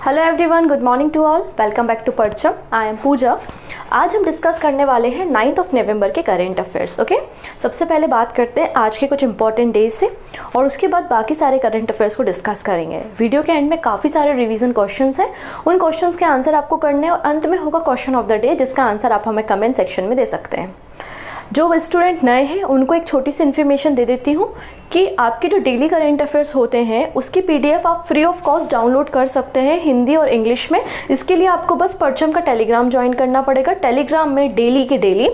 Hello everyone, good morning to all. Welcome back to Parcham. I am Pooja. आज हम discuss करने वाले हैं 9 नवंबर के करेंट अफेयर्स। ओके, सबसे पहले बात करते हैं आज के कुछ इंपॉर्टेंट डेज से और उसके बाद बाकी सारे करेंट अफेयर्स को डिस्कस करेंगे। वीडियो के एंड में काफ़ी सारे रिवीजन क्वेश्चंस हैं, उन क्वेश्चंस के आंसर आपको करने हैं और अंत में होगा क्वेश्चन ऑफ द डे जिसका आंसर आप हमें कमेंट सेक्शन में दे सकते हैं। जो स्टूडेंट नए हैं उनको एक छोटी सी इन्फॉर्मेशन दे देती हूँ कि आपके जो डेली करेंट अफेयर्स होते हैं उसकी पीडीएफ आप फ्री ऑफ कॉस्ट डाउनलोड कर सकते हैं हिंदी और इंग्लिश में। इसके लिए आपको बस परचम का टेलीग्राम ज्वाइन करना पड़ेगा। टेलीग्राम में डेली के डेली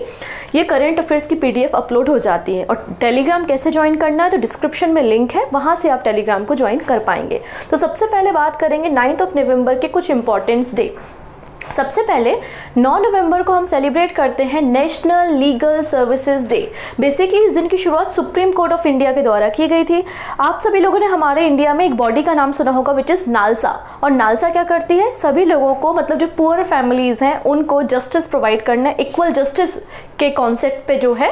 ये करेंट अफेयर्स की पीडीएफ अपलोड हो जाती है। और टेलीग्राम कैसे ज्वाइन करना है तो डिस्क्रिप्शन में लिंक है, वहाँ से आप टेलीग्राम को ज्वाइन कर पाएंगे। तो सबसे पहले बात करेंगे 9 नवंबर के कुछ इंपॉर्टेंस डे। सबसे पहले 9 नवंबर को हम सेलिब्रेट करते हैं national legal services day. Basically इस दिन की शुरुआत सुप्रीम कोर्ट ऑफ इंडिया के द्वारा की गई थी। आप सभी लोगों ने हमारे इंडिया में एक बॉडी का नाम सुना होगा विच इज़ नालसा। और नालसा क्या करती है? सभी लोगों को, मतलब जो पुअर फैमिलीज़ हैं उनको जस्टिस प्रोवाइड करना, इक्वल जस्टिस के कॉन्सेप्ट पे जो है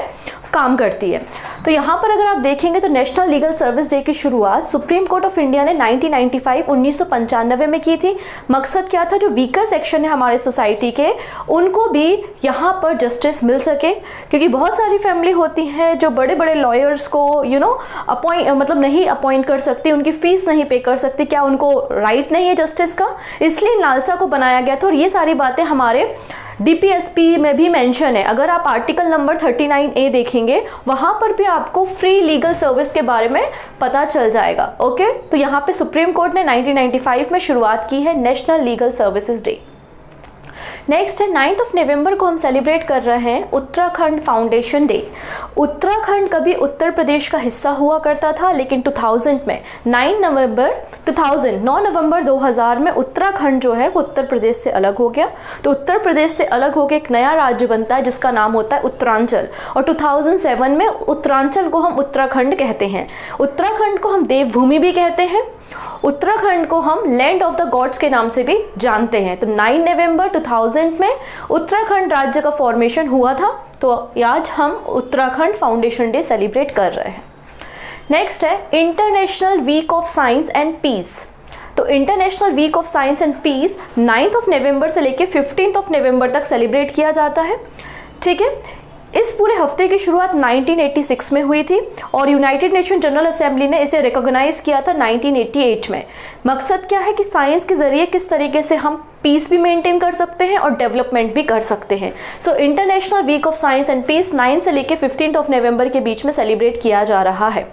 काम करती है। तो यहाँ पर अगर आप देखेंगे तो नेशनल लीगल सर्विस डे की शुरुआत सुप्रीम कोर्ट ऑफ इंडिया ने 1995 में की थी। मकसद क्या था? जो वीकर सेक्शन है हमारे सोसाइटी के, उनको भी यहाँ पर जस्टिस मिल सके, क्योंकि बहुत सारी फैमिली होती हैं जो बड़े बड़े लॉयर्स को नहीं अपॉइंट कर सकती, उनकी फीस नहीं पे कर सकती। क्या उनको राइट नहीं है जस्टिस का? इसलिए नालसा को बनाया गया था। और ये सारी बातें हमारे डीपीएसपी में भी मेंशन है। अगर आप आर्टिकल नंबर 39A देखेंगे वहां पर भी आपको फ्री लीगल सर्विस के बारे में पता चल जाएगा। ओके, तो यहाँ पे सुप्रीम कोर्ट ने 1995 में शुरुआत की है national legal services day. Next है 9 नवंबर को हम सेलिब्रेट कर रहे हैं उत्तराखंड फाउंडेशन डे। उत्तराखंड कभी उत्तर प्रदेश का हिस्सा हुआ करता था, लेकिन 2000 में 9 नवंबर 2000 में उत्तराखंड जो है वो उत्तर प्रदेश से अलग हो गया। तो उत्तर प्रदेश से अलग होकर एक नया राज्य बनता है जिसका नाम होता है उत्तरांचल। और 2007 में उत्तरांचल को हम उत्तराखंड कहते हैं। उत्तराखंड को हम देवभूमि भी कहते हैं। उत्तराखंड को हम लैंड ऑफ द गॉड्स के नाम से भी जानते हैं। तो 9 नवंबर 2000 में उत्तराखंड राज्य का फॉर्मेशन हुआ था। तो आज हम उत्तराखंड फाउंडेशन डे सेलिब्रेट कर रहे हैं। नेक्स्ट है international week of science and peace. तो international week of science and peace 9 नवंबर से लेकर 15 नवंबर तक सेलिब्रेट किया जाता है। ठीक है, इस पूरे हफ्ते की शुरुआत 1986 में हुई थी और यूनाइटेड नेशन जनरल असेंबली ने इसे रिकॉग्नाइज किया था 1988 में। मकसद क्या है कि साइंस के जरिए किस तरीके से हम पीस भी मेंटेन कर सकते हैं और डेवलपमेंट भी कर सकते हैं। So international week of science and peace 9 से लेकर 15 नवंबर के बीच में सेलिब्रेट किया जा रहा है।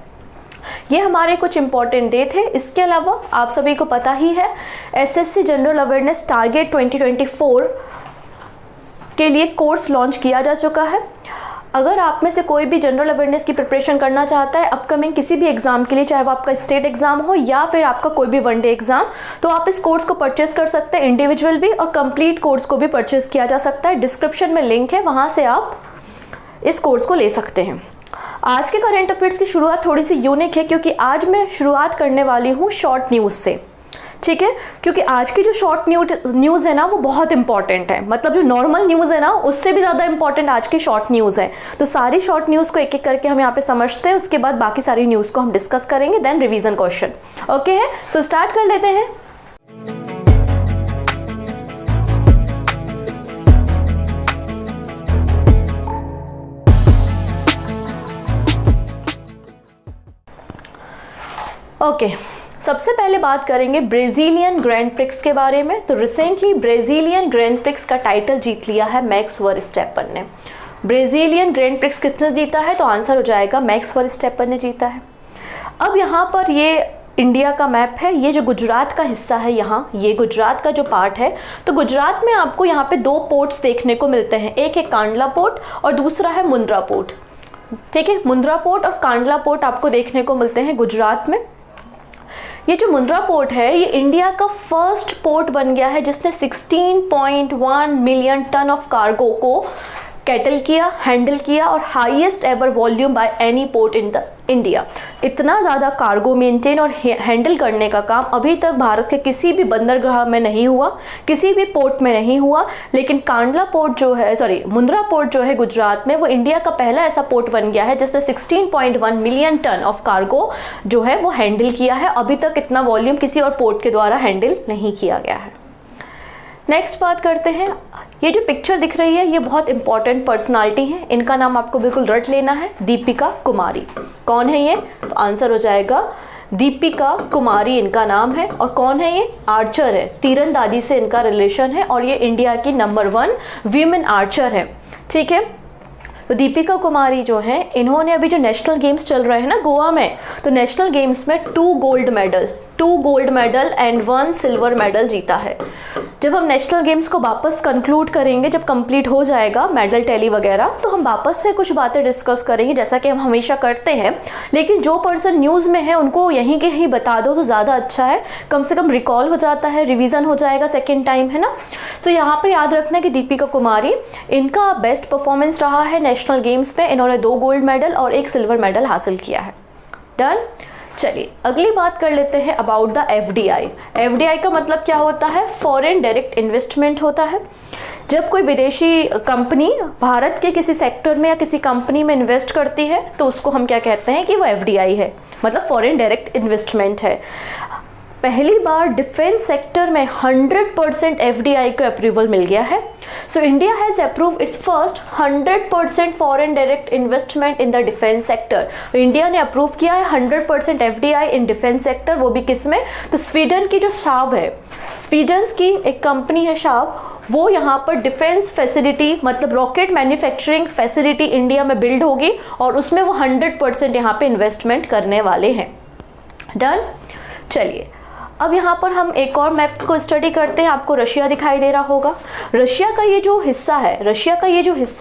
ये हमारे कुछ इंपॉर्टेंट डे थे। इसके अलावा आप सभी को पता ही है एसएससी जनरल अवेयरनेस टारगेट 2024 के लिए कोर्स लॉन्च किया जा चुका है। अगर आप में से कोई भी जनरल अवेयरनेस की प्रिपरेशन करना चाहता है अपकमिंग किसी भी एग्जाम के लिए, चाहे वो आपका स्टेट एग्जाम हो या फिर आपका कोई भी वनडे एग्जाम, तो आप इस कोर्स को परचेस कर सकते हैं, इंडिविजुअल भी और कंप्लीट कोर्स को भी परचेस किया जा सकता है। डिस्क्रिप्शन में लिंक है, वहां से आप इस कोर्स को ले सकते हैं। आज के करेंट अफेयर्स की शुरुआत थोड़ी सी यूनिक है क्योंकि आज मैं शुरुआत करने वाली हूँ शॉर्ट न्यूज़ से। ठीक है, क्योंकि आज की जो शॉर्ट न्यूज़ है ना वो बहुत इंपॉर्टेंट है। मतलब जो नॉर्मल न्यूज़ है ना उससे भी ज़्यादा इंपॉर्टेंट आज की शॉर्ट न्यूज़ है। तो सारी शॉर्ट न्यूज़ को एक एक करके हम यहाँ पे समझते हैं, उसके बाद बाकी सारी न्यूज़ को हम डिस्कस करेंगे, देन रिवीजन क्वेश्चन। ओके है, सो स्टार्ट कर लेते हैं। ओके, सबसे पहले बात करेंगे ब्राजीलियन ग्रैंड प्रिक्स के बारे में। तो रिसेंटली ब्राजीलियन ग्रैंड प्रिक्स का टाइटल जीत लिया है मैक्स वर्स्टैपन ने। ब्राजीलियन ग्रैंड प्रिक्स किसने जीता है? तो आंसर हो जाएगा मैक्स वर्स्टैपन ने जीता है। अब यहाँ पर ये इंडिया का मैप है, ये जो गुजरात का हिस्सा है, यहाँ ये गुजरात का जो पार्ट है। तो गुजरात में आपको यहाँ पे 2 पोर्ट्स देखने को मिलते हैं, एक है कांडला पोर्ट और दूसरा है मुंद्रा पोर्ट। ठीक है, मुंद्रा पोर्ट और कांडला पोर्ट आपको देखने को मिलते हैं गुजरात में। ये जो मुंद्रा पोर्ट है ये इंडिया का फर्स्ट पोर्ट बन गया है जिसने 16.1 मिलियन टन ऑफ कार्गो को कैटल किया, हैंडल किया और highest ever volume by any port in the India. इतना ज़्यादा कार्गो मेंटेन और हैंडल करने का काम अभी तक भारत के किसी भी बंदरगाह में नहीं हुआ, किसी भी पोर्ट में नहीं हुआ। लेकिन कांडला पोर्ट जो है, मुंद्रा पोर्ट जो है गुजरात में, वो इंडिया का पहला ऐसा पोर्ट बन गया है जिसने 16.1 मिलियन टन ऑफ कार्गो जो है वो हैंडल किया है। अभी तक इतना वॉल्यूम किसी और पोर्ट के द्वारा हैंडल नहीं किया गया है। नेक्स्ट बात करते हैं, ये जो पिक्चर दिख रही है ये बहुत इंपॉर्टेंट पर्सनालिटी है, इनका नाम आपको बिल्कुल रट लेना है, दीपिका कुमारी। कौन है ये? तो आंसर हो जाएगा दीपिका कुमारी इनका नाम है। और कौन है ये? आर्चर है, तीरंदाजी से इनका रिलेशन है और ये इंडिया की नंबर 1 वीमेन आर्चर है। ठीक है, तो दीपिका कुमारी जो है, इन्होंने अभी जो नेशनल गेम्स चल रहे हैं ना गोवा में, तो नेशनल गेम्स में 2 gold medal and 1 silver medal जीता है। जब हम नेशनल गेम्स को वापस कंक्लूड करेंगे, जब कंप्लीट हो जाएगा मेडल टैली वगैरह, तो हम वापस से कुछ बातें डिस्कस करेंगे जैसा कि हम हमेशा करते हैं। लेकिन जो पर्सन न्यूज़ में है उनको यहीं के ही बता दो तो ज़्यादा अच्छा है, कम से कम रिकॉल हो जाता है, रिवीजन हो जाएगा सेकेंड टाइम, है ना। तो यहाँ पर याद रखना कि दीपिका कुमारी, इनका बेस्ट परफॉर्मेंस रहा है नेशनल गेम्स में। इन्होंने 2 गोल्ड मेडल और 1 सिल्वर मेडल हासिल किया है। डन। चलिए अगली बात कर लेते हैं अबाउट द एफडीआई। एफडीआई का मतलब क्या होता है? फॉरेन डायरेक्ट इन्वेस्टमेंट होता है। जब कोई विदेशी कंपनी भारत के किसी सेक्टर में या किसी कंपनी में इन्वेस्ट करती है तो उसको हम क्या कहते हैं कि वो एफडीआई है, मतलब फॉरेन डायरेक्ट इन्वेस्टमेंट है। पहली बार डिफेंस सेक्टर में 100% एफडीआई को अप्रूवल मिल गया है। So India has approved it's first 100% foreign direct investment in the defence sector. India ने अप्रूव किया है 100% एफडीआई इन डिफेंस सेक्टर, वो भी किस में? तो स्वीडन की जो शाव है, स्वीडन की एक कंपनी है शाव, वो यहाँ पर डिफेंस फैसिलिटी मतलब रॉकेट मैन्युफैक्चरिंग फैसिलिटी इंडिया में बिल्ड होगी और उसमें वो 100% यहाँ पे इन्वेस्टमेंट करने वाले हैं। डन। चलिए अब यहाँ पर हम एक और मैप को स्टडी करते हैं। आपको रशिया दिखाई दे रहा होगा। रशिया का ये जो हिस्सा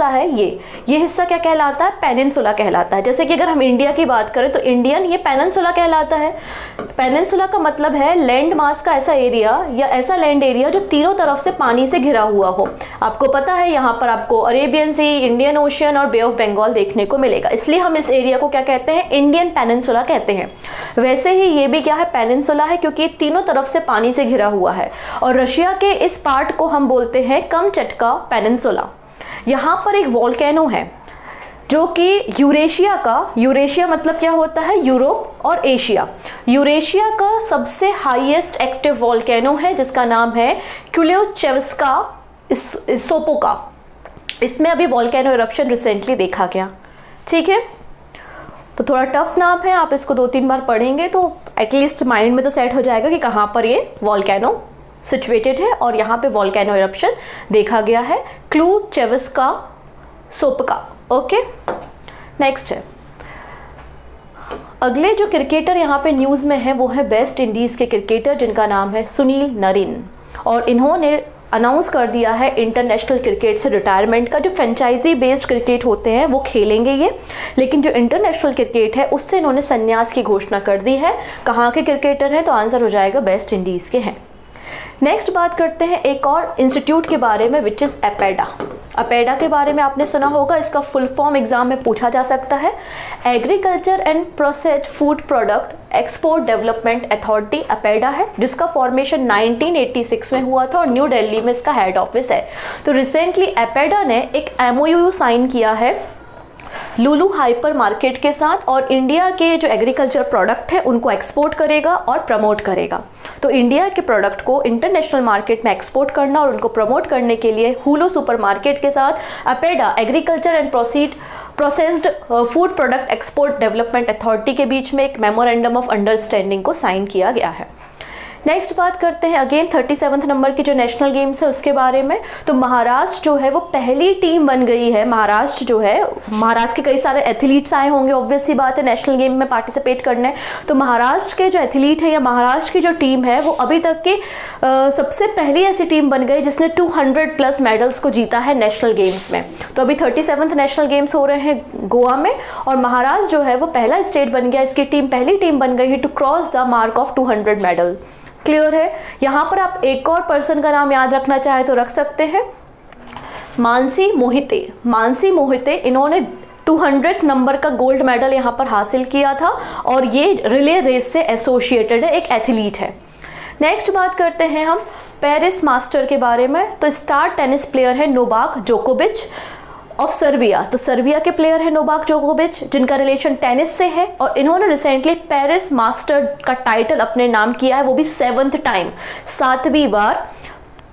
है, ये हिस्सा क्या कहलाता है? पेनिनसुला कहलाता है। जैसे कि अगर हम इंडिया की बात करें तो इंडियन ये पेनिनसुला कहलाता है। पेनिनसुला का मतलब है लैंड मास का ऐसा एरिया या ऐसा लैंड एरिया जो तीनों तरफ से पानी से घिरा हुआ हो। आपको पता है यहाँ पर आपको अरेबियन सी, इंडियन ओशियन और बे ऑफ बंगाल देखने को मिलेगा, इसलिए हम इस एरिया को क्या कहते हैं? इंडियन पेनिनसुला कहते हैं। वैसे ही ये भी क्या है? पेनिनसुला है, क्योंकि तीनों तरफ से पानी से घिरा हुआ है। और रशिया के इस पार्ट को हम बोलते हैं कमचटका पेनिनसुला। यहाँ पर एक वोल्केनो है जो कि यूरेशिया मतलब क्या होता है? यूरोप और एशिया। यूरेशिया का सबसे हाईएस्ट एक्टिव वोल्केनो है जिसका नाम है क्यूलेचेवस्का सोपोका। इसमें अभी वोल्केनो इरप्शन रिसेंटली देखा गया। ठीक है, तो थोड़ा टफ नाम है, आप इसको 2-3 बार पढ़ेंगे तो एटलीस्ट माइंड में तो सेट हो जाएगा कि कहाँ पर ये वोल्केनो सिचुएटेड है और यहाँ पे वोल्केनो इरप्शन देखा गया है, क्यूलेचेवस्का सोपोका। ओके, नेक्स्ट है अगले जो क्रिकेटर यहाँ पे न्यूज़ में है वो है वेस्ट इंडीज़ के क्रिकेटर जिनका नाम है सुनील नरीन। और इन्होंने अनाउंस कर दिया है इंटरनेशनल क्रिकेट से रिटायरमेंट का। जो फ्रेंचाइजी बेस्ड क्रिकेट होते हैं वो खेलेंगे ये, लेकिन जो इंटरनेशनल क्रिकेट है उससे इन्होंने संन्यास की घोषणा कर दी है। कहाँ के क्रिकेटर हैं? तो आंसर हो जाएगा वेस्ट इंडीज़ के हैं। नेक्स्ट बात करते हैं एक और इंस्टीट्यूट के बारे में विच इज़ एपेडा। अपेडा के बारे में आपने सुना होगा, इसका फुल फॉर्म एग्जाम में पूछा जा सकता है। Agriculture and processed food product export development authority APEDA है, जिसका फॉर्मेशन 1986 में हुआ था और न्यू दिल्ली में इसका हेड ऑफिस है। तो रिसेंटली अपेडा ने एक MOU साइन किया है लुलु हाइपर मार्केट के साथ और इंडिया के जो एग्रीकल्चर प्रोडक्ट है उनको एक्सपोर्ट करेगा और प्रमोट करेगा। तो इंडिया के प्रोडक्ट को इंटरनेशनल मार्केट में एक्सपोर्ट करना और उनको प्रमोट करने के लिए हुलु सुपर मार्केट के साथ APEDA agriculture and processed food product export development authority के बीच में एक मेमोरेंडम ऑफ अंडरस्टैंडिंग को साइन किया गया है। नेक्स्ट बात करते हैं अगेन 37 नंबर की जो नेशनल गेम्स है उसके बारे में। तो महाराष्ट्र जो है वो पहली टीम बन गई है। महाराष्ट्र जो है, महाराष्ट्र के कई सारे एथलीट्स आए होंगे ऑब्वियस सी बात है नेशनल गेम में पार्टिसिपेट करने। तो महाराष्ट्र के जो एथलीट है या महाराष्ट्र की जो टीम है वो अभी तक की सबसे पहली ऐसी टीम बन गई जिसने 200+ मेडल्स को जीता है नेशनल गेम्स में। तो अभी 37 नेशनल गेम्स हो रहे हैं गोवा में और महाराष्ट्र जो है वो पहला स्टेट बन गया, इसकी टीम पहली टीम बन गई है to cross the mark of 200 medal. Clear है। यहाँ पर आप एक और पर्सन का नाम याद रखना चाहे तो रख सकते हैं, मानसी मोहिते इन्होंने 200 नंबर का गोल्ड मेडल यहाँ पर हासिल किया था और ये रिले रेस से एसोसिएटेड है, एक एथलीट है। नेक्स्ट बात करते हैं हम पेरिस मास्टर के बारे में। तो स्टार टेनिस प्लेयर है नोवाक जोकोविच ऑफ सर्बिया। तो सर्बिया के प्लेयर है नोवाक जोकोविच, जिनका रिलेशन टेनिस से है और इन्होंने रिसेंटली पेरिस मास्टर का टाइटल अपने नाम किया है, वो भी 7th टाइम, 7वीं बार।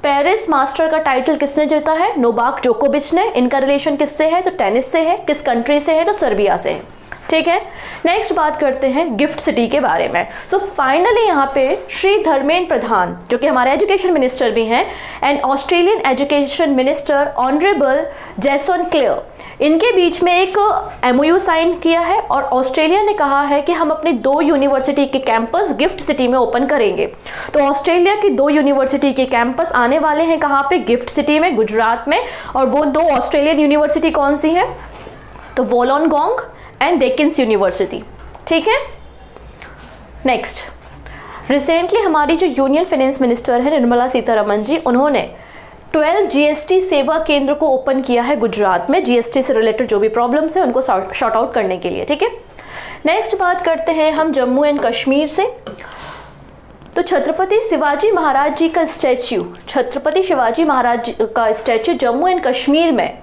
पेरिस मास्टर का टाइटल किसने जीता है? नोवाक जोकोविच ने। इनका रिलेशन किससे है? तो टेनिस से है। किस कंट्री से है? तो सर्बिया से है। ठीक है, नेक्स्ट बात करते हैं गिफ्ट सिटी के बारे में। सो फाइनली यहाँ पे श्री धर्मेंद्र प्रधान, जो कि हमारे एजुकेशन मिनिस्टर भी हैं, and Australian education minister honourable जैसन क्लेयर, इनके बीच में एक MOU साइन किया है और ऑस्ट्रेलिया ने कहा है कि हम अपनी 2 यूनिवर्सिटी के कैंपस गिफ्ट सिटी में ओपन करेंगे। तो ऑस्ट्रेलिया की 2 यूनिवर्सिटी के कैंपस आने वाले हैं कहाँ पे? गिफ्ट सिटी में, गुजरात में। और वो 2 ऑस्ट्रेलियन यूनिवर्सिटी कौन सी है? तो वोलोंगोंग एंड डेकिंस यूनिवर्सिटी। ठीक है, नेक्स्ट, रिसेंटली हमारी जो यूनियन फाइनेंस मिनिस्टर है निर्मला सीतारमण जी, उन्होंने 12 GST सेवा केंद्र को ओपन किया है गुजरात में, GST से रिलेटेड जो भी प्रॉब्लम्स है उनको सॉर्ट आउट करने के लिए। ठीक है, नेक्स्ट बात करते हैं हम जम्मू एंड कश्मीर से। तो छत्रपति शिवाजी महाराज जी का स्टैच्यू, छत्रपति शिवाजी महाराज जी का स्टैच्यू जम्मू एंड कश्मीर में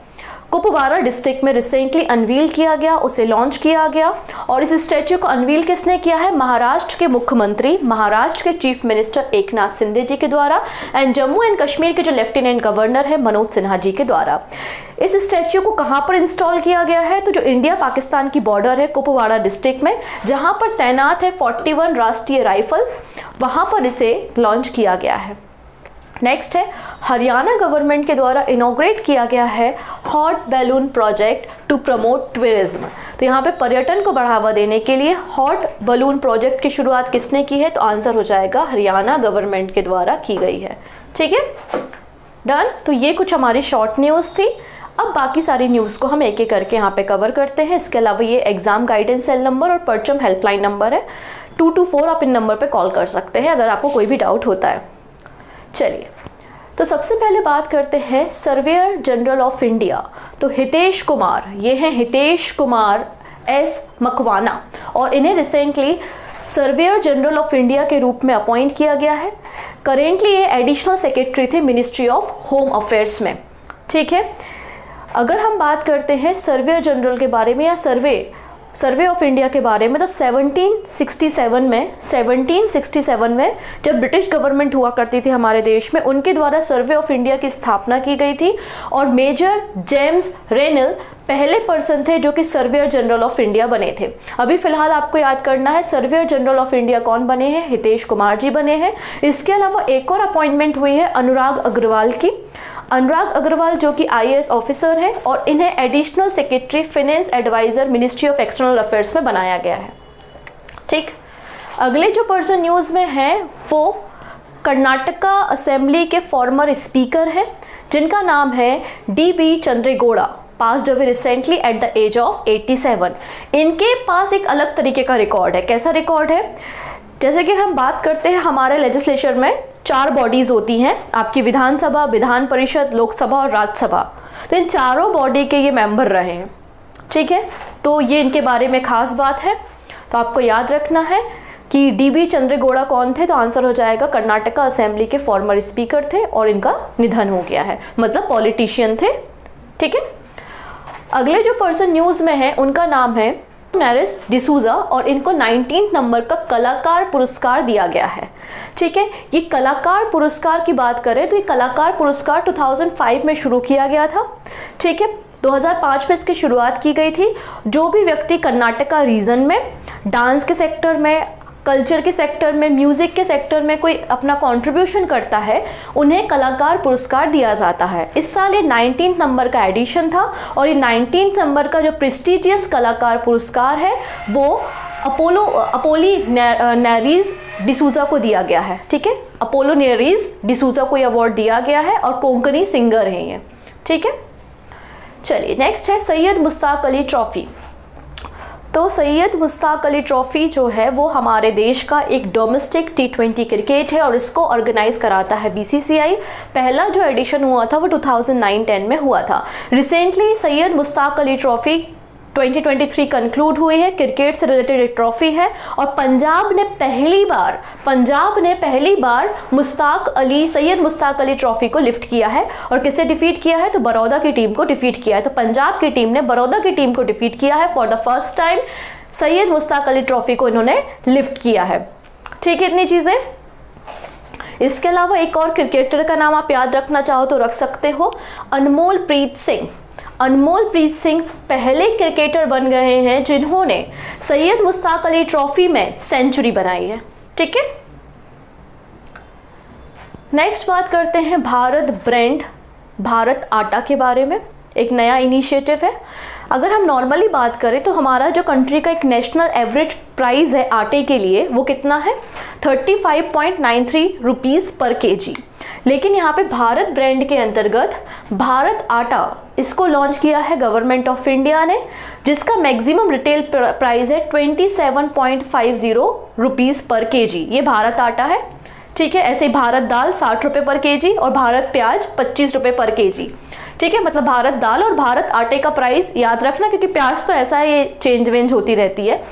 कुपवाड़ा डिस्ट्रिक्ट में रिसेंटली अनवील किया गया, उसे लॉन्च किया गया। और इस स्टैच्यू को अनवील किसने किया है? महाराष्ट्र के मुख्यमंत्री, महाराष्ट्र के चीफ मिनिस्टर एकनाथ शिंदे जी के द्वारा, एंड जम्मू एंड कश्मीर के जो लेफ्टिनेंट गवर्नर है मनोज सिन्हा जी के द्वारा। इस स्टैच्यू को कहाँ पर इंस्टॉल किया गया है? तो जो इंडिया पाकिस्तान की बॉर्डर है कुपवाड़ा डिस्ट्रिक्ट में, जहाँ पर तैनात है 41 राष्ट्रीय राइफल, वहाँ पर इसे लॉन्च किया गया है। नेक्स्ट है हरियाणा गवर्नमेंट के द्वारा इनॉग्रेट किया गया है hot balloon project to promote tourism. तो यहाँ पे पर्यटन को बढ़ावा देने के लिए हॉट बैलून प्रोजेक्ट की शुरुआत किसने की है? तो आंसर हो जाएगा हरियाणा गवर्नमेंट के द्वारा की गई है। ठीक है, डन। तो ये कुछ हमारी शॉर्ट न्यूज़ थी। अब बाकी सारी न्यूज़ को हम एक एक करके यहाँ पे कवर करते हैं। इसके अलावा ये एग्जाम गाइडेंस सेल नंबर और परचम हेल्पलाइन नंबर है 224, आप इन नंबर पे कॉल कर सकते हैं अगर आपको कोई भी डाउट होता है। चलिए, तो सबसे पहले बात करते हैं सर्वेयर जनरल ऑफ इंडिया। तो हितेश कुमार, ये हैं हितेश कुमार एस मकवाना, और इन्हें recently surveyor general of India के रूप में अपॉइंट किया गया है। करेंटली ये एडिशनल सेक्रेटरी थे मिनिस्ट्री ऑफ होम अफेयर्स में। ठीक है, अगर हम बात करते हैं सर्वेयर जनरल के बारे में या सर्वे ऑफ इंडिया के बारे में, तो 1767 में जब ब्रिटिश गवर्नमेंट हुआ करती थी हमारे देश में, उनके द्वारा सर्वे ऑफ इंडिया की स्थापना की गई थी और मेजर जेम्स रेनल पहले पर्सन थे जो कि सर्वेयर जनरल ऑफ इंडिया बने थे। अभी फिलहाल आपको याद करना है सर्वेयर जनरल ऑफ इंडिया कौन बने हैं? हितेश कुमार जी बने हैं। इसके अलावा एक और अपॉइंटमेंट हुई है अनुराग अग्रवाल की। अनुराग अग्रवाल जो कि IAS ऑफिसर है और इन्हें additional secretary finance adviser ministry of external affairs में बनाया गया है। ठीक, अगले जो पर्सन न्यूज़ में है वो कर्नाटका असेंबली के फॉर्मर स्पीकर हैं, जिनका नाम है DB Chandregowda, passed away recently at the age of 87। इनके पास एक अलग तरीके का रिकॉर्ड है। कैसा रिकॉर्ड है? जैसे कि हम बात करते हैं हमारे लेजिस्लेचर में 4 बॉडीज होती हैं, आपकी विधानसभा, विधान परिषद, लोकसभा और राज्यसभा। तो इन चारों बॉडी के ये मेंबर रहे हैं। ठीक है, तो ये इनके बारे में खास बात है। तो आपको याद रखना है कि DB चंद्रेगौड़ा कौन थे? तो आंसर हो जाएगा कर्नाटका असेंबली के फॉर्मर स्पीकर थे और इनका निधन हो गया है, मतलब पॉलिटिशियन थे। ठीक है, अगले जो पर्सन न्यूज़ में है उनका नाम है नैरिस डिसूजा और इनको 19 नंबर का कलाकार पुरस्कार दिया गया है। ठीक है, ये कलाकार पुरस्कार की बात करें तो ये कलाकार पुरस्कार 2005 में शुरू किया गया था। ठीक है, 2005 में इसकी शुरुआत की गई थी। जो भी व्यक्ति कर्नाटका रीजन में डांस के सेक्टर में, कल्चर के सेक्टर में, म्यूजिक के सेक्टर में कोई अपना कंट्रीब्यूशन करता है, उन्हें कलाकार पुरस्कार दिया जाता है। इस साल ये 19 नंबर का एडिशन था और ये 19 नंबर का जो प्रेस्टिजियस कलाकार पुरस्कार है वो अपोलिनेरिस डिसूजा को दिया गया है। ठीक है, अपोलिनेरिस डिसूजा को ये अवार्ड दिया गया है और कोंकणी सिंगर हैं ये। ठीक है, चलिए नेक्स्ट है सैयद मुश्ताक अली ट्रॉफी। तो तो सैयद मुश्ताक अली ट्रॉफी जो है वो हमारे देश का एक डोमेस्टिक T20 क्रिकेट है और इसको ऑर्गेनाइज कराता है BCCI। पहला जो एडिशन हुआ था वो 2009-10 में हुआ था। Recently Syed Mushtaq Ali trophy 2023 conclude हुई है। क्रिकेट से रिलेटेड एक ट्रॉफी है और पंजाब ने पहली बार सैयद मुश्ताक अली ट्रॉफी को लिफ्ट किया है। और किसे डिफीट किया है? तो बड़ौदा की टीम को डिफीट किया है। तो पंजाब की टीम ने बड़ौदा की टीम को डिफीट किया है। For the first time Syed Mushtaq Ali trophy को इन्होंने लिफ्ट किया है। ठीक है, इतनी चीजें। इसके अलावा एक और क्रिकेटर का नाम आप याद रखना चाहो तो रख सकते हो, अनमोल प्रीत सिंह। अनमोल प्रीत सिंह पहले क्रिकेटर बन गए हैं जिन्होंने सैयद मुश्ताक अली ट्रॉफी में सेंचुरी बनाई है। ठीक है, नेक्स्ट बात करते हैं भारत ब्रांड, भारत आटा के बारे में। एक नया इनिशिएटिव है। अगर हम नॉर्मली बात करें तो हमारा जो कंट्री का एक नेशनल एवरेज प्राइस है आटे के लिए वो कितना है? 35.93 रुपीज़ पर केजी। लेकिन यहाँ पे भारत ब्रांड के अंतर्गत भारत आटा इसको लॉन्च किया है गवर्नमेंट ऑफ इंडिया ने, जिसका मैक्सिमम रिटेल प्राइस है 27.50 रुपीज़ पर केजी। ये भारत आटा है। ठीक है, ऐसे ही भारत दाल 60 रुपये पर केजी और भारत प्याज 25 रुपये पर केजी। ठीक है, मतलब भारत दाल और भारत आटे का प्राइस याद रखना, क्योंकि प्याज तो ऐसा है, ये चेंज वेंज होती रहती है,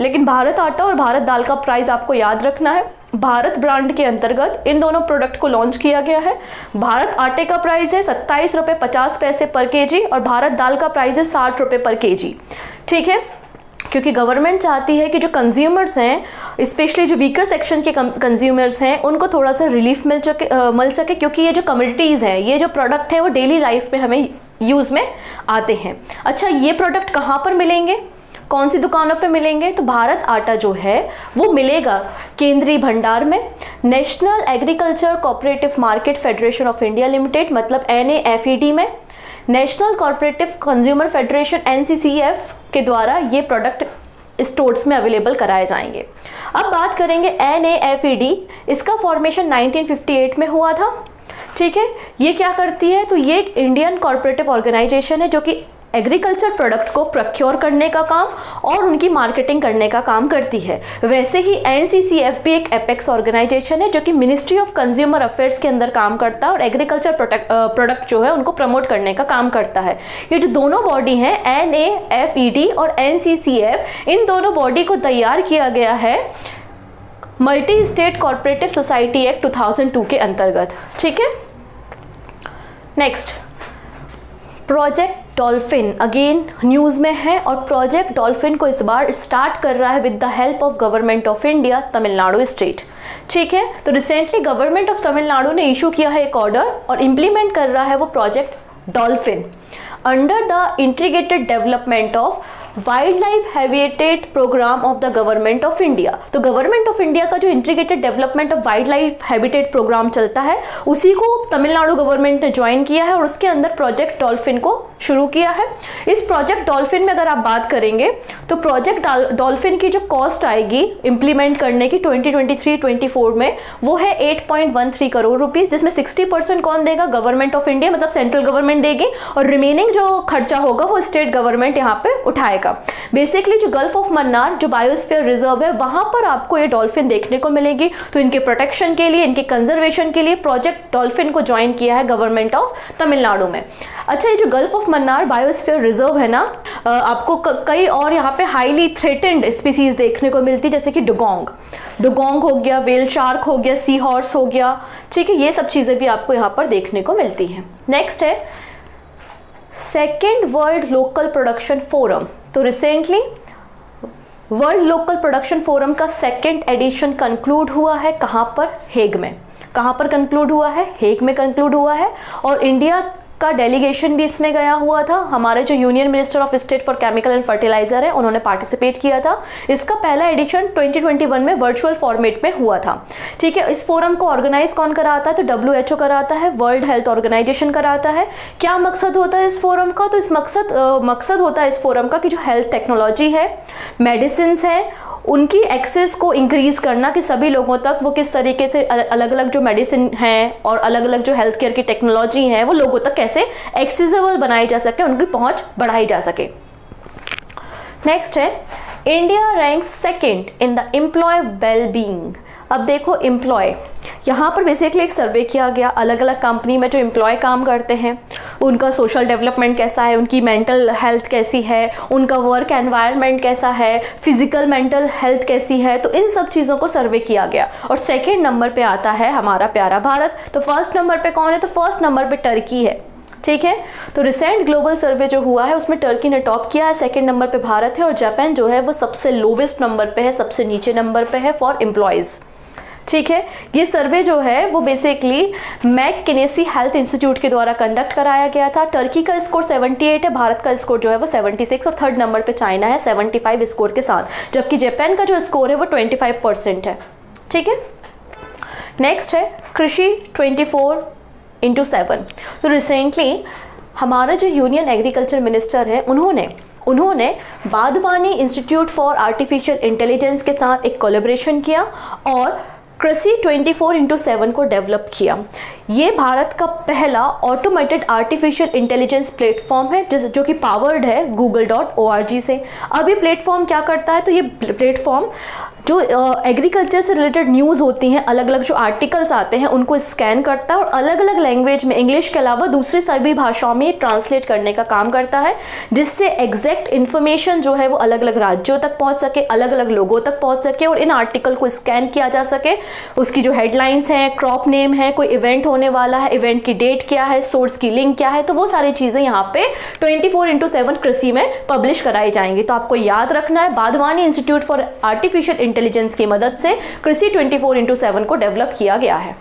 लेकिन भारत आटा और भारत दाल का प्राइस आपको याद रखना है। भारत ब्रांड के अंतर्गत इन दोनों प्रोडक्ट को लॉन्च किया गया है। भारत आटे का प्राइस है 27 रुपये 50 पैसे पर केजी और भारत दाल का प्राइस है 60 रुपये पर केजी। ठीक है, क्योंकि गवर्नमेंट चाहती है कि जो कंज्यूमर्स हैं, स्पेशली जो वीकर सेक्शन के कंज्यूमर्स हैं, उनको थोड़ा सा रिलीफ मिल सके, क्योंकि ये जो कमोडिटीज़ हैं, ये जो प्रोडक्ट हैं वो डेली लाइफ में हमें यूज़ में आते हैं। अच्छा, ये प्रोडक्ट कहाँ पर मिलेंगे, कौन सी दुकानों पे मिलेंगे? तो भारत आटा जो है वो मिलेगा केंद्रीय भंडार में, national agriculture cooperative market federation of India limited मतलब NAFED में, national corporative consumer federation NCCF के द्वारा ये प्रोडक्ट स्टोर्स में अवेलेबल कराए जाएंगे। अब बात करेंगे NAFED। इसका फॉर्मेशन 1958 में हुआ था। ठीक है, ये क्या करती है? तो ये एक इंडियन कॉर्पोरेटिव ऑर्गेनाइजेशन है जो कि एग्रीकल्चर प्रोडक्ट को प्रोक्योर करने का काम और उनकी मार्केटिंग करने का काम करती है। वैसे ही NCCF भी एक एपेक्स ऑर्गेनाइजेशन है जो कि मिनिस्ट्री ऑफ कंज्यूमर अफेयर्स के अंदर काम करता है और एग्रीकल्चर प्रोडक्ट जो है उनको प्रमोट करने का काम करता है। ये जो दोनों बॉडी हैं NAFED और NCCF, इन दोनों बॉडी को तैयार किया गया है multi state corporative society act 2002 के अंतर्गत। ठीक है, next project dolphin again news में है और प्रोजेक्ट डॉल्फिन को इस बार स्टार्ट कर रहा है with the help of government of India Tamil Nadu state. ठीक है, तो रिसेंटली गवर्नमेंट ऑफ तमिलनाडु ने इशू किया है एक ऑर्डर और इम्प्लीमेंट कर रहा है वो project dolphin under the integrated development of wildlife habitat programme of the government of India. तो गवर्नमेंट ऑफ इंडिया का जो integrated development of wildlife habitat programme चलता है उसी को तमिलनाडु गवर्नमेंट ने ज्वाइन किया है और उसके अंदर प्रोजेक्ट डॉल्फिन को शुरू किया है। इस प्रोजेक्ट डॉल्फिन में अगर आप बात करेंगे तो प्रोजेक्ट डॉल्फिन की जो कॉस्ट आएगी इम्प्लीमेंट करने की 2023-24 में वो है 8.13 करोड़ रुपीस, जिसमें 60% कौन देगा? गवर्नमेंट ऑफ इंडिया मतलब सेंट्रल गवर्नमेंट देगी और रिमेनिंग जो खर्चा होगा वो स्टेट गवर्नमेंट यहाँ पे उठाएगा। बेसिकली जो गल्फ ऑफ मन्नार जो बायोस्फीयर रिजर्व है वहां पर आपको ये डॉल्फिन देखने को मिलेगी। तो इनके प्रोटेक्शन के लिए, इनके कंजर्वेशन के लिए प्रोजेक्ट डॉल्फिन को ज्वाइन किया है गवर्नमेंट ऑफ तमिलनाडु में। अच्छा, ये जो gulf of Mannar biosphere reserve है ना, आपको कई और यहाँ पे हाईली थ्रेटेंड स्पीसीज देखने को मिलती है, जैसे कि डुगोंग हो गया, वेल शार्क हो गया, सी हॉर्स हो गया। ठीक है, ये सब चीजें भी आपको यहाँ पर देखने को मिलती हैं। नेक्स्ट है second world local production forum. तो recently world local production forum का सेकेंड एडिशन कंक्लूड हुआ है। कहाँ पर? हेग में। कहाँ पर कंक्लूड हुआ है? हेग में कंक्लूड हुआ है और इंडिया का डेलीगेशन भी इसमें गया हुआ था। हमारे जो union minister of state for chemical and fertilizer है उन्होंने पार्टिसिपेट किया था। इसका पहला एडिशन 2021 में वर्चुअल फॉर्मेट में हुआ था। ठीक है, इस फोरम को ऑर्गेनाइज कौन कराता है? तो WHO कराता है, वर्ल्ड हेल्थ ऑर्गेनाइजेशन कराता है। क्या मकसद होता है इस फोरम का? तो इस मकसद होता है इस फोरम का कि जो हेल्थ टेक्नोलॉजी है, मेडिसिन है, उनकी एक्सेस को इंक्रीज करना कि सभी लोगों तक वो किस तरीके से अलग अलग जो मेडिसिन हैं और अलग अलग जो हेल्थ केयर की टेक्नोलॉजी हैं वो लोगों तक कैसे एक्सेसिबल बनाई जा सके, उनकी पहुंच बढ़ाई जा सके। नेक्स्ट है India ranks second in the employ wellbeing. अब देखो एम्प्लॉय, यहाँ पर बेसिकली एक सर्वे किया गया अलग अलग कंपनी में जो एम्प्लॉय काम करते हैं उनका सोशल डेवलपमेंट कैसा है, उनकी मेंटल हेल्थ कैसी है, उनका वर्क एनवायरनमेंट कैसा है, फिजिकल मेंटल हेल्थ कैसी है, तो इन सब चीज़ों को सर्वे किया गया। और सेकेंड नंबर पे आता है हमारा प्यारा भारत। तो फर्स्ट नंबर पे कौन है? तो फर्स्ट नंबर पे टर्की है, ठीक है। तो रिसेंट ग्लोबल सर्वे जो हुआ है उसमें टर्की ने टॉप किया है, सेकंड नंबर पे भारत है, और जापान जो है वो सबसे लोवेस्ट नंबर पे है, सबसे नीचे नंबर पे है फॉर एम्प्लॉयज़, ठीक है। ये सर्वे जो है वो बेसिकली मैककिन्से हेल्थ इंस्टीट्यूट के द्वारा कंडक्ट कराया गया था। टर्की का स्कोर 78 है, भारत का स्कोर जो है वो 76, और थर्ड नंबर पे चाइना है 75 स्कोर के साथ, जबकि जापान का जो स्कोर है वो 25% है, ठीक है। नेक्स्ट है कृषि 24/7। तो रिसेंटली हमारा जो यूनियन एग्रीकल्चर मिनिस्टर है उन्होंने बादवानी इंस्टीट्यूट फॉर आर्टिफिशियल इंटेलिजेंस के साथ एक कोलैबोरेशन किया और कृषि 24/7 को डेवलप किया। ये भारत का पहला ऑटोमेटेड आर्टिफिशियल इंटेलिजेंस प्लेटफॉर्म है जो कि पावर्ड है google.org से। अब ये प्लेटफॉर्म क्या करता है? तो ये प्लेटफॉर्म जो एग्रीकल्चर से रिलेटेड न्यूज़ होती हैं, अलग अलग जो आर्टिकल्स आते हैं उनको स्कैन करता है और अलग अलग लैंग्वेज में, इंग्लिश के अलावा दूसरी सभी भाषाओं में ट्रांसलेट करने का काम करता है, जिससे एग्जैक्ट इन्फॉर्मेशन जो है वो अलग अलग राज्यों तक पहुंच सके, अलग अलग लोगों तक पहुंच सके और इन आर्टिकल को स्कैन किया जा सके। उसकी जो हेडलाइंस हैं, क्रॉप नेम है, कोई इवेंट होने वाला है, इवेंट की डेट क्या है, सोर्स की लिंक क्या है, तो वो सारी चीज़ें यहाँ पे 24/7 कृषि में पब्लिश कराई जाएंगी। तो आपको याद रखना है, बादवानी इंस्टीट्यूट फॉर आर्टिफिशियल इंटेलिजेंस की मदद से कृषि 24/7 को डेवलप किया गया है।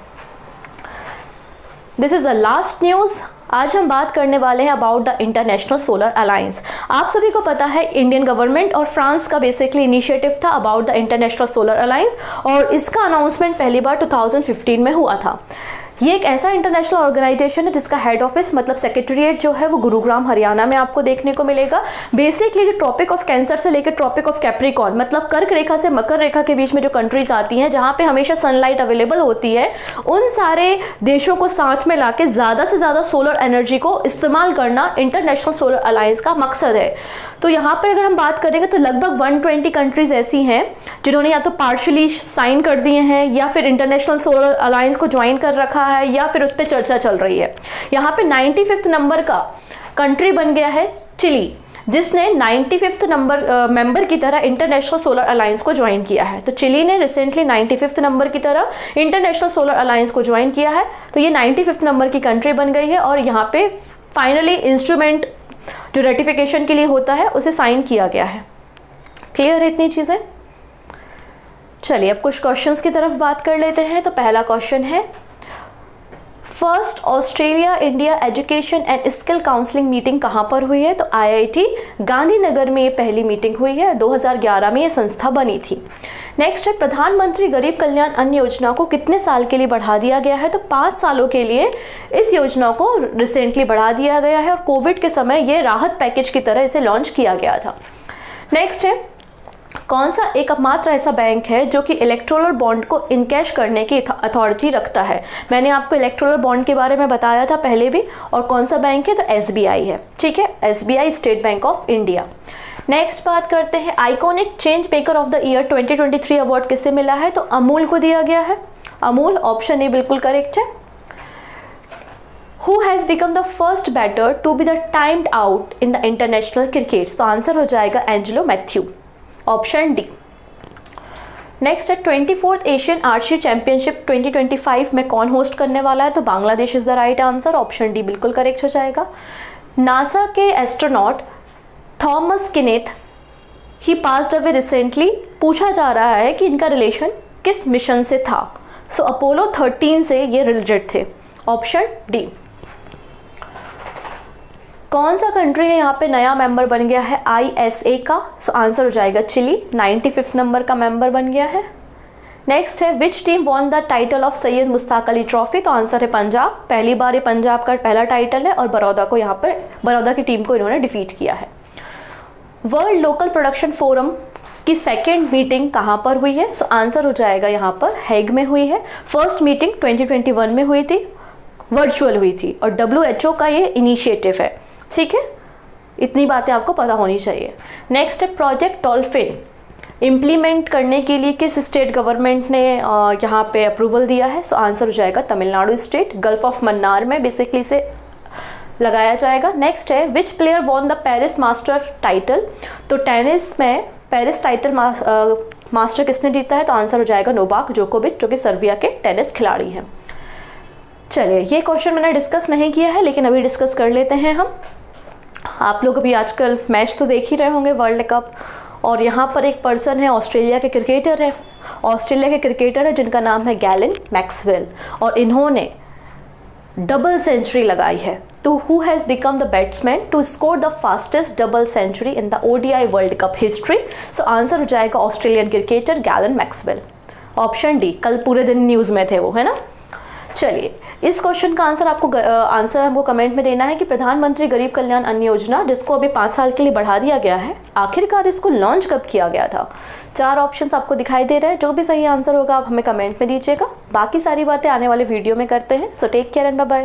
This is the last news. आज हम बात करने वाले हैं about the international solar alliance. आप सभी को पता है इंडियन गवर्नमेंट और फ्रांस का बेसिकली इनिशिएटिव था about the international solar alliance, और इसका अनाउंसमेंट पहली बार 2015 में हुआ था। ये एक ऐसा इंटरनेशनल ऑर्गेनाइजेशन है जिसका हेड ऑफिस मतलब सेक्रेटरीट जो है वो गुरुग्राम हरियाणा में आपको देखने को मिलेगा। बेसिकली जो ट्रॉपिक ऑफ कैंसर से लेकर ट्रॉपिक ऑफ कैप्रिकॉर्न मतलब कर्क रेखा से मकर रेखा के बीच में जो कंट्रीज आती हैं जहाँ पे हमेशा सनलाइट अवेलेबल होती है, उन सारे देशों को साथ में लाके ज़्यादा से ज़्यादा सोलर एनर्जी को इस्तेमाल करना इंटरनेशनल सोलर अलायंस का मकसद है। तो यहाँ पर अगर हम बात करेंगे तो लगभग 120 कंट्रीज ऐसी हैं जिन्होंने या तो पार्शली साइन कर दिए हैं या फिर इंटरनेशनल सोलर अलायंस को ज्वाइन कर रखा है या फिर उस पर चर्चा चल रही है। यहाँ पे 95th नंबर का कंट्री बन गया है चिली, जिसने 95th नंबर मेंबर की तरह इंटरनेशनल सोलर अलायंस को ज्वाइन किया है। तो चिली ने रिसेंटली 95th नंबर की तरह इंटरनेशनल सोलर अलायंस को ज्वाइन किया है, तो ये 95th नंबर की कंट्री बन गई है और यहाँ पे फाइनली इंस्ट्रूमेंट जो रेटिफिकेशन के लिए होता है उसे साइन किया गया है। क्लियर है इतनी चीजें? चलिए अब कुछ क्वेश्चंस की तरफ बात कर लेते हैं। तो पहला क्वेश्चन है, first Australia India education and skill counselling meeting कहाँ पर हुई है? तो IIT गांधीनगर में ये पहली मीटिंग हुई है, 2011 में ये संस्था बनी थी। नेक्स्ट है, प्रधानमंत्री गरीब कल्याण अन्न योजना को कितने साल के लिए बढ़ा दिया गया है? तो 5 सालों के लिए इस योजना को रिसेंटली बढ़ा दिया गया है और कोविड के समय ये राहत पैकेज की तरह इसे लॉन्च किया गया था। नेक्स्ट है, कौन सा एकमात्र ऐसा बैंक है जो कि इलेक्टोरल बॉन्ड को इनकैश करने की अथॉरिटी रखता है? मैंने आपको इलेक्टोरल बॉन्ड के बारे में बताया था पहले भी, और कौन सा बैंक है? तो SBI है, ठीक है, SBI state bank of India. Next बात करते हैं, iconic change maker of the year 2023 award किसे मिला है? तो अमूल को दिया गया है। अमूल, ऑप्शन ए बिल्कुल करेक्ट है। Who has become the first batter to be the timed out in the international cricket? तो आंसर हो जाएगा Angelo Matthew, option D. Next है, 24th एशियन आर्चरी चैंपियनशिप 2025 में कौन होस्ट करने वाला है? तो Bangladesh is the right answer, option D बिल्कुल करेक्ट हो जाएगा। नासा के एस्ट्रोनॉट थॉमस किनेथ ही पास्ड अवे रिसेंटली। पूछा जा रहा है कि इनका रिलेशन किस मिशन से था? सो अपोलो 13 से ये रिलेटेड थे, ऑप्शन डी। कौन सा कंट्री है यहाँ पे नया मेंबर बन गया है ISA का? सो आंसर हो जाएगा चिली, 95th नंबर का मेंबर बन गया है। नेक्स्ट है, which team won the title of Syed Mushtaq Ali trophy? तो आंसर है पंजाब, पहली बार ये पंजाब का पहला टाइटल है और बड़ौदा को यहाँ पर बड़ौदा की टीम को इन्होंने डिफीट किया है। वर्ल्ड लोकल प्रोडक्शन फोरम की सेकेंड मीटिंग कहाँ पर हुई है? सो आंसर हो जाएगा यहाँ पर हेग में हुई है। फर्स्ट मीटिंग 2021 में हुई थी, वर्चुअल हुई थी, और WHO का ये इनिशिएटिव है, ठीक है। इतनी बातें आपको पता होनी चाहिए। नेक्स्ट है, प्रोजेक्ट डॉल्फिन इम्प्लीमेंट करने के लिए किस स्टेट गवर्नमेंट ने यहाँ पे अप्रूवल दिया है? सो आंसर हो जाएगा Tamil Nadu state. Gulf of Mannar में बेसिकली से लगाया जाएगा। नेक्स्ट है विच player won the Paris master title? तो टेनिस में पेरिस टाइटल मास्टर किसने जीता है? तो आंसर हो जाएगा नोवाक जोकोविच, जो कि सर्बिया के टेनिस खिलाड़ी हैं। चलिए, ये क्वेश्चन मैंने डिस्कस नहीं किया है, लेकिन अभी डिस्कस कर लेते हैं हम। आप लोग अभी आजकल मैच तो देख ही रहे होंगे, वर्ल्ड कप, और यहाँ पर एक पर्सन है, ऑस्ट्रेलिया के क्रिकेटर है, ऑस्ट्रेलिया के क्रिकेटर है जिनका नाम है गैलन मैक्सवेल, और इन्होंने डबल सेंचुरी लगाई है। तो who has become the batsman to score the fastest double century in the ODI world cup history? So answer हो जाएगा Australian cricketer Glenn Maxwell. Option D, कल पूरे दिन न्यूज़ में थे वो, है ना। चलिए, इस क्वेश्चन का आंसर हमको कमेंट में देना है कि प्रधानमंत्री गरीब कल्याण अन्न योजना, जिसको अभी 5 साल के लिए बढ़ा दिया गया है, आखिरकार इसको लॉन्च कब किया गया था? 4 ऑप्शंस आपको दिखाई दे रहे हैं। जो भी सही आंसर होगा आप हमें कमेंट में दीजिएगा। बाकी सारी बातें आने वाले वीडियो में करते हैं। So take care and bye bye.